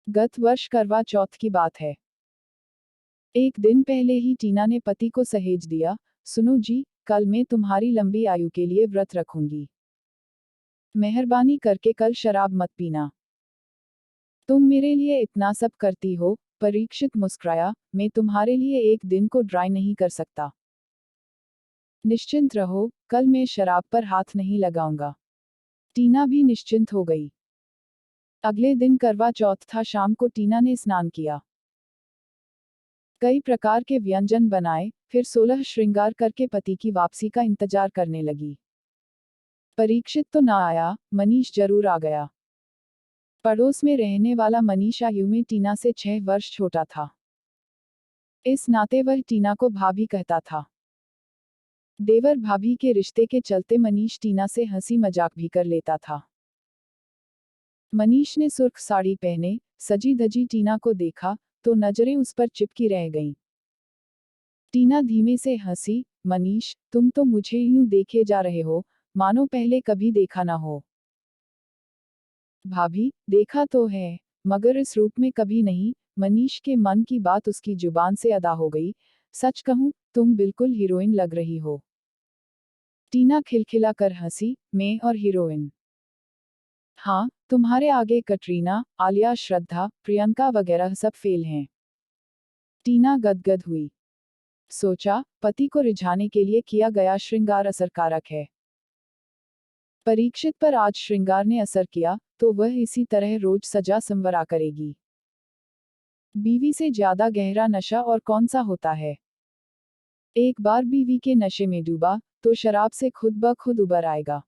गत वर्ष करवा चौथ की बात है। एक दिन पहले ही टीना ने पति को सहेज दिया, सुनो जी, कल मैं तुम्हारी लंबी आयु के लिए व्रत रखूंगी। मेहरबानी करके कल शराब मत पीना। तुम मेरे लिए इतना सब करती हो। परीक्षित मुस्कुराया, मैं तुम्हारे लिए एक दिन को ड्राई नहीं कर सकता। निश्चिंत रहो, कल मैं शराब पर हाथ नहीं लगाऊंगा। टीना भी निश्चिंत हो गई। अगले दिन करवा चौथ था। शाम को टीना ने स्नान किया, कई प्रकार के व्यंजन बनाए, फिर 16 श्रृंगार करके पति की वापसी का इंतजार करने लगी। परीक्षित तो ना आया, मनीष जरूर आ गया। पड़ोस में रहने वाला मनीष आयु में टीना से 6 वर्ष छोटा था। इस नाते वह टीना को भाभी कहता था। देवर भाभी के रिश्ते के चलते मनीष टीना से हंसी मजाक भी कर लेता था। मनीष ने सुर्ख साड़ी पहने सजी धजी टीना को देखा तो नजरें उस पर चिपकी रह गईं। टीना धीमे से हंसी, मनीष, तुम तो मुझे यूं देखे जा रहे हो, मानो पहले कभी देखा ना हो। भाभी, देखा तो है, मगर इस रूप में कभी नहीं। मनीष के मन की बात उसकी जुबान से अदा हो गई। सच कहूं, तुम बिल्कुल हीरोइन लग रही हो। टीना खिलखिला कर हंसी, मैं और हीरोइन? हाँ, तुम्हारे आगे कटरीना, आलिया, श्रद्धा, प्रियंका वगैरह सब फेल हैं। टीना गदगद हुई। सोचा, पति को रिझाने के लिए किया गया श्रृंगार असरकारक है। परीक्षित पर आज श्रृंगार ने असर किया तो वह इसी तरह रोज सजा संवरा करेगी। बीवी से ज्यादा गहरा नशा और कौन सा होता है। एक बार बीवी के नशे में डूबा तो शराब से खुद ब खुद उबर आएगा।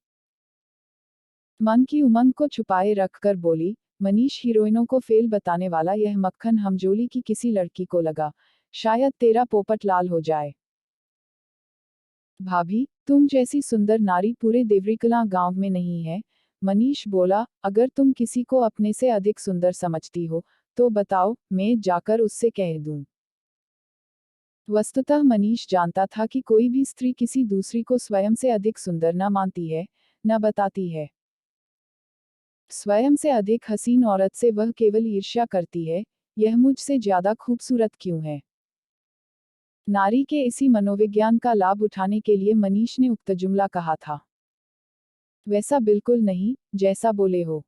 मन की उमंग को छुपाए रखकर बोली, मनीष, हीरोइनों को फेल बताने वाला यह मक्खन हमजोली की किसी लड़की को लगा, शायद तेरा पोपट लाल हो जाए। भाभी, तुम जैसी सुंदर नारी पूरे देवरीकला गांव में नहीं है। मनीष बोला, अगर तुम किसी को अपने से अधिक सुंदर समझती हो तो बताओ, मैं जाकर उससे कह दूं। वस्तुतः मनीष जानता था कि कोई भी स्त्री किसी दूसरी को स्वयं से अधिक सुंदर न मानती है, न बताती है। स्वयं से अधिक हसीन औरत से वह केवल ईर्ष्या करती है, यह मुझसे ज्यादा खूबसूरत क्यों है। नारी के इसी मनोविज्ञान का लाभ उठाने के लिए मनीष ने उक्त जुमला कहा था। वैसा बिल्कुल नहीं, जैसा बोले हो।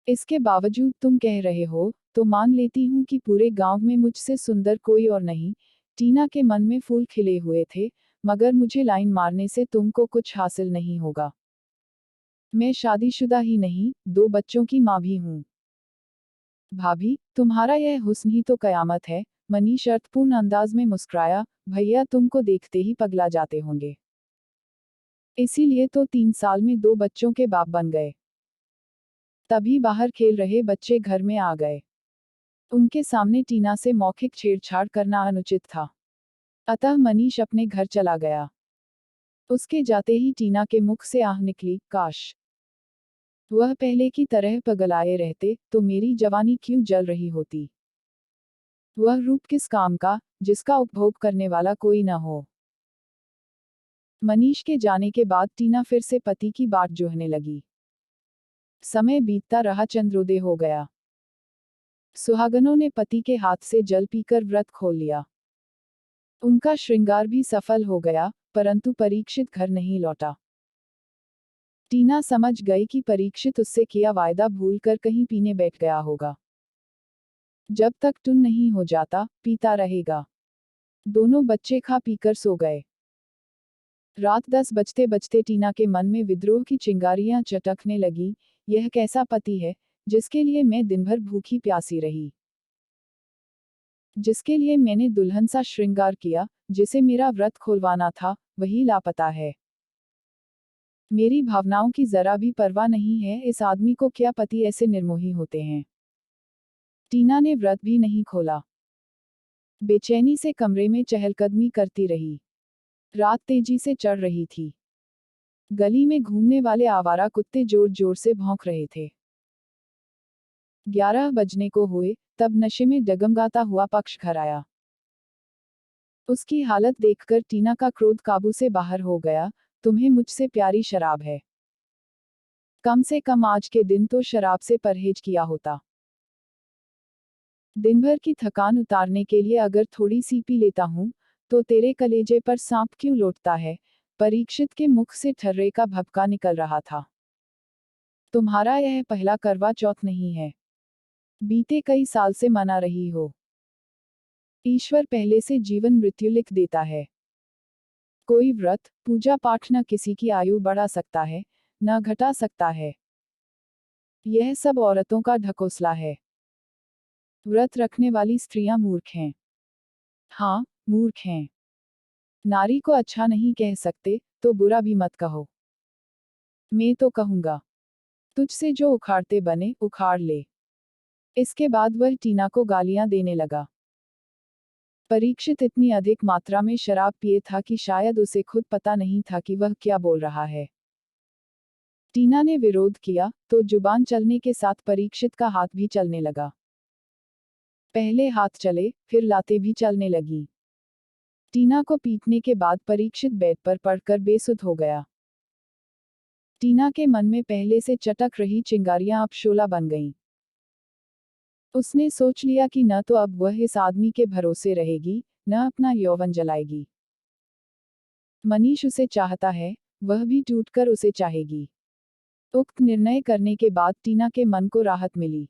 इसके बावजूद तुम कह रहे हो, तो मान लेती हूं कि पूरे गांव में मुझसे सुंदर कोई और नहीं। टीना के मन में फूल खिले हुए थे, मगर मुझे लाइन मारने से तुमको कुछ हासिल नहीं होगा। मैं शादीशुदा ही नहीं, 2 बच्चों की मां भी हूं। भाभी, तुम्हारा यह हुस्न ही तो कयामत है। मनीष अर्थपूर्ण अंदाज में मुस्कुराया, भैया तुमको देखते ही पगला जाते होंगे। इसीलिए तो 3 साल में 2 बच्चों के बाप बन गए। तभी बाहर खेल रहे बच्चे घर में आ गए। उनके सामने टीना से मौखिक छेड़छाड़ करना अनुचित था। अतः मनीष अपने घर चला गया। उसके जाते ही टीना के मुख से आह निकली, काश वह पहले की तरह पगलाए रहते तो मेरी जवानी क्यों जल रही होती। वह रूप किस काम का, जिसका उपभोग करने वाला कोई न हो। मनीष के जाने के बाद टीना फिर से पति की बाट जोहने लगी। समय बीतता रहा, चंद्रोदय हो गया। सुहागनों ने पति के हाथ से जल पीकर व्रत खोल लिया। उनका श्रृंगार भी सफल हो गया, परंतु परीक्षित घर नहीं लौटा। टीना समझ गई कि परीक्षित उससे किया वायदा भूलकर कहीं पीने बैठ गया होगा। जब तक टुन नहीं हो जाता, पीता रहेगा। दोनों बच्चे खा पीकर सो गए। रात 10 बजते बजते टीना के मन में विद्रोह की चिंगारियां चटकने लगी। यह कैसा पति है, जिसके लिए मैं दिन भर भूखी प्यासी रही, जिसके लिए मैंने दुल्हन सा श्रृंगार किया, जिसे मेरा व्रत खोलवाना था, वही लापता है। मेरी भावनाओं की जरा भी परवाह नहीं है। इस आदमी को क्या पति ऐसे निर्मोही होते हैं। टीना ने व्रत भी नहीं खोला। बेचैनी से कमरे में चहलकदमी करती रही। रात तेजी से चढ़ रही थी। गली में घूमने वाले आवारा कुत्ते जोर जोर से भौंक रहे थे। 11 बजने को हुए, तब नशे में डगमगाता हुआ पक्ष घर आया। उसकी हालत देखकर टीना का क्रोध काबू से बाहर हो गया। तुम्हें मुझसे प्यारी शराब है। कम से कम आज के दिन तो शराब से परहेज किया होता। दिन भर की थकान उतारने के लिए अगर थोड़ी सी पी लेता हूँ, तो तेरे कलेजे पर सांप क्यों लौटता है? परीक्षित के मुख से ठर्रे का भभका निकल रहा था। तुम्हारा यह पहला करवा चौथ नहीं है। बीते कई साल से मना रही हो। ईश्वर पहले से जीवन मृत्यु लिख देता है। कोई व्रत, पूजा पाठ न किसी की आयु बढ़ा सकता है, न घटा सकता है। यह सब औरतों का ढकोसला है। व्रत रखने वाली स्त्रियां मूर्ख हैं। हाँ, मूर्ख हैं। नारी को अच्छा नहीं कह सकते, तो बुरा भी मत कहो। मैं तो कहूंगा, तुझसे जो उखाड़ते बने, उखाड़ ले। इसके बाद वह टीना को गालियां देने लगा। परीक्षित इतनी अधिक मात्रा में शराब पिए था कि शायद उसे खुद पता नहीं था कि वह क्या बोल रहा है। टीना ने विरोध किया, तो जुबान चलने के साथ परीक्षित का हाथ भी चलने लगा। पहले हाथ चले, फिर लातें भी चलने लगी। टीना को पीटने के बाद परीक्षित बेड पर पड़कर बेसुध हो गया। टीना के मन में पहले से चटक रही चिंगारियां अब शोला बन गईं। उसने सोच लिया कि न तो अब वह इस आदमी के भरोसे रहेगी, न अपना यौवन जलाएगी। मनीष उसे चाहता है, वह भी टूटकर उसे चाहेगी। उक्त निर्णय करने के बाद टीना के मन को राहत मिली।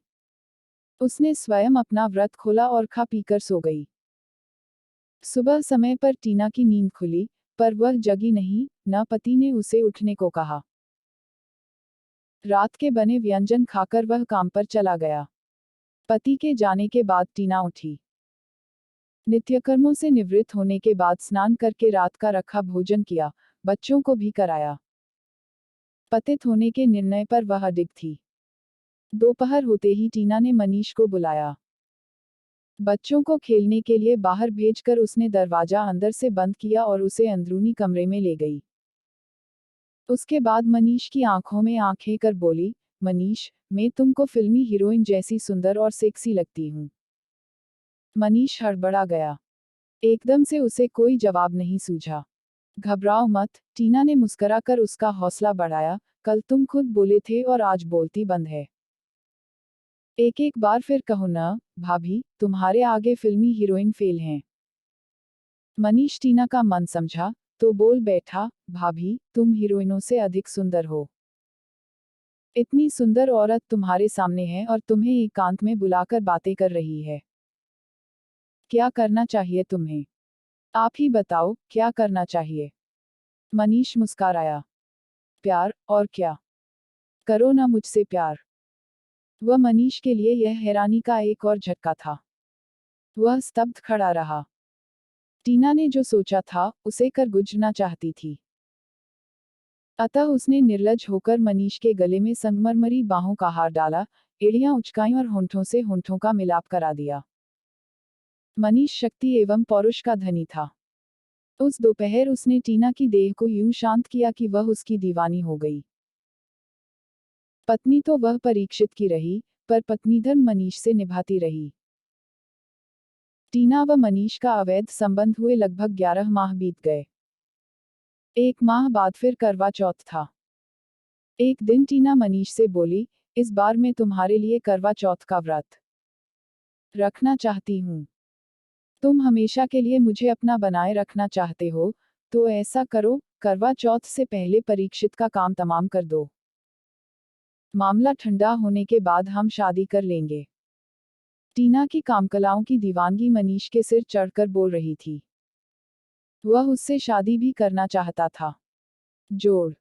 उसने स्वयं अपना व्रत खोला और खा पीकर सो गई। सुबह समय पर टीना की नींद खुली, पर वह जगी नहीं, न पति ने उसे उठने को कहा। रात के बने व्यंजन खाकर वह काम पर चला गया। पति के जाने के बाद टीना उठी। नित्यकर्मों से निवृत्त होने के बाद स्नान करके रात का रखा भोजन किया, बच्चों को भी कराया। पतित होने के निर्णय पर वह अडिग थी। दोपहर होते ही टीना ने मनीष को बुलाया। बच्चों को खेलने के लिए बाहर भेजकर उसने दरवाजा अंदर से बंद किया और उसे अंदरूनी कमरे में ले गई। उसके बाद मनीष की आंखों में आंखें कर बोली, मनीष, मैं तुमको फिल्मी हीरोइन जैसी सुंदर और सेक्सी लगती हूँ। मनीष हड़बड़ा गया। एकदम से उसे कोई जवाब नहीं सूझा। घबराओ मत, टीना ने मुस्कुराकर उसका हौसला बढ़ाया, कल तुम खुद बोले थे और आज बोलती बंद है। एक एक बार फिर कहो ना, भाभी, तुम्हारे आगे फिल्मी हीरोइन फेल हैं। मनीष टीना का मन समझा, तो बोल बैठा, भाभी, तुम हीरोइनों से अधिक सुंदर हो। इतनी सुंदर औरत तुम्हारे सामने है और तुम्हें एकांत में बुलाकर बातें कर रही है। क्या करना चाहिए तुम्हें? आप ही बताओ, क्या करना चाहिए? मनीष मुस्कुराया। प्यार, और क्या? करो ना मुझसे प्यार। वह मनीष के लिए यह हैरानी का एक और झटका था। वह स्तब्ध खड़ा रहा। टीना ने जो सोचा था, उसे कर गुजरना चाहती थी। अतः उसने निर्लज होकर मनीष के गले में संगमरमरी बाहों का हार डाला, एड़ियां उचकाईं और होंठों से होंठों का मिलाप करा दिया। मनीष शक्ति एवं पौरुष का धनी था। उस दोपहर उसने टीना की देह को यूं शांत किया कि वह उसकी दीवानी हो गई। पत्नी तो वह परीक्षित की रही, पर पत्नीधर्म मनीष से निभाती रही। टीना व मनीष का अवैध संबंध हुए लगभग 11 माह बीत गए। 1 माह बाद फिर करवा चौथ था। एक दिन टीना मनीष से बोली, इस बार मैं तुम्हारे लिए करवा चौथ का व्रत रखना चाहती हूँ। तुम हमेशा के लिए मुझे अपना बनाए रखना चाहते हो, तो ऐसा करो, करवा चौथ से पहले परीक्षित का काम तमाम कर दो। मामला ठंडा होने के बाद हम शादी कर लेंगे। टीना की कामकलाओं की दीवानगी मनीष के सिर चढ़कर बोल रही थी। वह उससे शादी भी करना चाहता था। जोड़